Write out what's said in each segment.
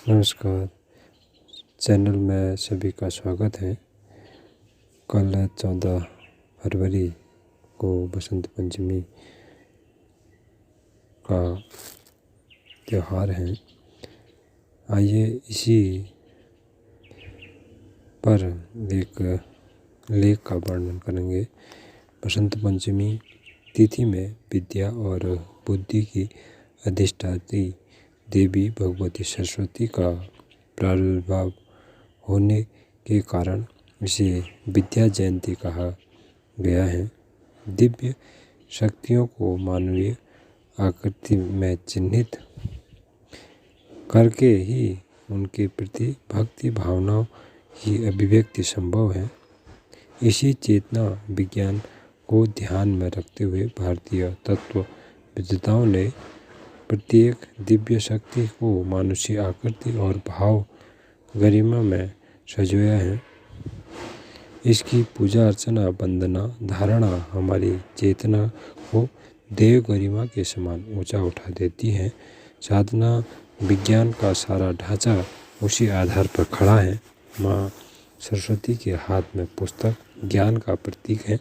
नमस्कार। चैनल में सभी का स्वागत है। कल 14 फरवरी को बसंत पंचमी का त्यौहार है। आइए इसी पर एक लेख का वर्णन करेंगे। बसंत पंचमी तिथि में विद्या और बुद्धि की अधिष्ठात्री देवी भगवती सरस्वती का प्रादुर्भाव होने के कारण इसे विद्या जयंती कहा गया है। दिव्य शक्तियों को मानवीय आकृति में चिन्हित करके ही उनके प्रति भक्ति भावनाओं की अभिव्यक्ति संभव है। इसी चेतना विज्ञान को ध्यान में रखते हुए भारतीय तत्वविद्ताओं ने प्रत्येक दिव्य शक्ति को मानुषी आकृति और भाव गरिमा में सजोया है। इसकी पूजा अर्चना वंदना धारणा हमारी चेतना को देव गरिमा के समान ऊंचा उठा देती है। साधना विज्ञान का सारा ढांचा उसी आधार पर खड़ा है। माँ सरस्वती के हाथ में पुस्तक ज्ञान का प्रतीक है।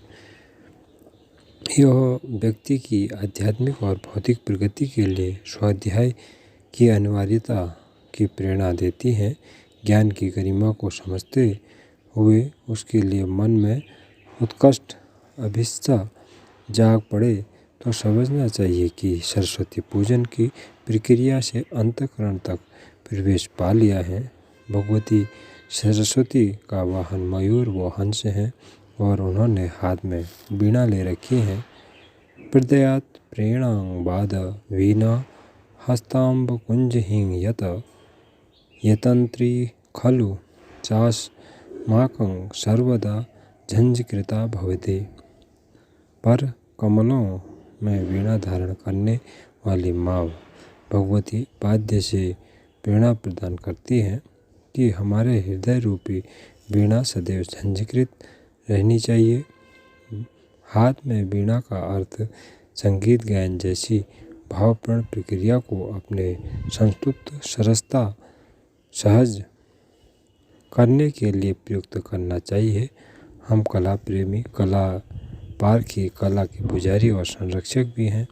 यह व्यक्ति की आध्यात्मिक और भौतिक प्रगति के लिए स्वाध्याय की अनिवार्यता की प्रेरणा देती है। ज्ञान की गरिमा को समझते हुए उसके लिए मन में उत्कृष्ट अभिष्टा जाग पड़े तो समझना चाहिए कि सरस्वती पूजन की प्रक्रिया से अंतःकरण तक प्रवेश पा लिया है। भगवती सरस्वती का वाहन मयूर व हंस है और उन्होंने हाथ में वीणा ले रखी है। प्रदयात प्रेणांग बाद वीणा हस्तांब कुंज हिंग यत यतंत्री खलु चास माकंग सर्वदा झंझकृता भवते। पर कमलों में वीणा धारण करने वाली माँ भगवती वाद्य से प्रेरणा प्रदान करती है कि हमारे हृदय रूपी वीणा सदैव झंझकृत रहनी चाहिए। हाथ में वीणा का अर्थ संगीत गायन जैसी भावपूर्ण प्रक्रिया को अपने संतुप्त सरसता सहज करने के लिए प्रयुक्त करना चाहिए। हम कला प्रेमी, कला पारखी, कला के पुजारी और संरक्षक भी हैं।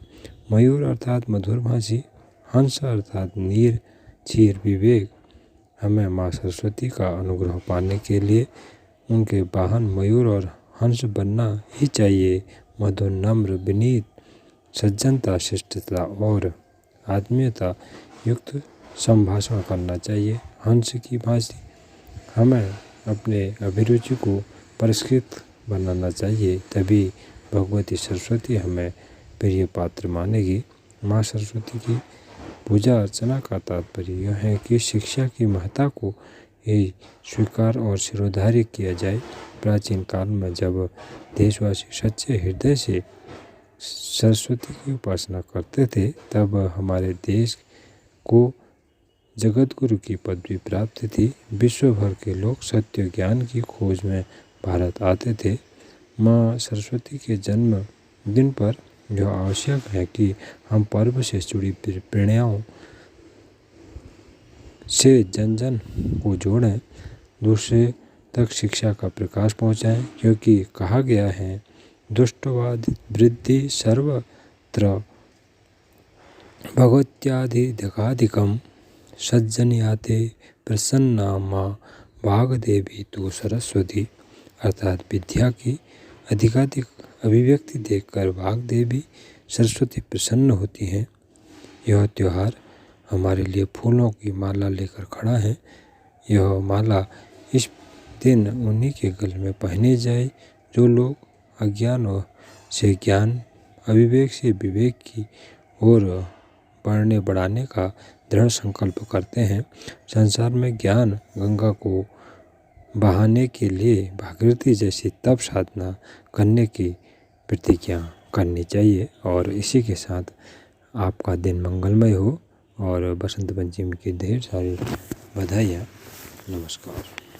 मयूर अर्थात मधुरभाषी, हंस अर्थात नीर चीर विवेक। हमें माँ सरस्वती का अनुग्रह पाने के लिए उनके वाहन मयूर और हंस बनना ही चाहिए। मधुर, नम्र, विनीत, सज्जनता, शिष्टता और आत्मीयता युक्त संभाषण करना चाहिए। हंस की भांति हमें अपने अभिरुचि को परिष्कृत बनाना चाहिए, तभी भगवती सरस्वती हमें प्रिय पात्र मानेगी। माँ सरस्वती की पूजा अर्चना का तात्पर्य यह है कि शिक्षा की महत्ता को ही स्वीकार और शिरोधार्य किया जाए। प्राचीन काल में जब देशवासी सच्चे हृदय से सरस्वती की उपासना करते थे, तब हमारे देश को जगतगुरु की पदवी प्राप्त थी। विश्व भर के लोग सत्य ज्ञान की खोज में भारत आते थे। माँ सरस्वती के जन्म दिन पर यह आवश्यक है कि हम पर्व से जुड़ी प्रेरणाओं से जन जन को जोड़ें, दूसरे तक शिक्षा का प्रकाश पहुँचाएं, क्योंकि कहा गया है दुष्टवाद वृद्धि सर्वत्र भगवत्याधिकाधिकम सज्जनियाते प्रसन्ना माँ वाग्देवी तु सरस्वती। अर्थात विद्या की अधिकाधिक अभिव्यक्ति देखकर वाग्देवी सरस्वती प्रसन्न होती हैं। यह त्यौहार हमारे लिए फूलों की माला लेकर खड़ा है। यह माला इस दिन उन्हीं के गले में पहने जाए जो लोग अज्ञान से ज्ञान, अविवेक से विवेक की ओर बढ़ने बढ़ाने का दृढ़ संकल्प करते हैं। संसार में ज्ञान गंगा को बहाने के लिए भागीरथी जैसी तप साधना करने की प्रतिज्ञा करनी चाहिए। और इसी के साथ आपका दिन मंगलमय हो और बसंत पंचमी की ढेर सारी बधाइयाँ। नमस्कार।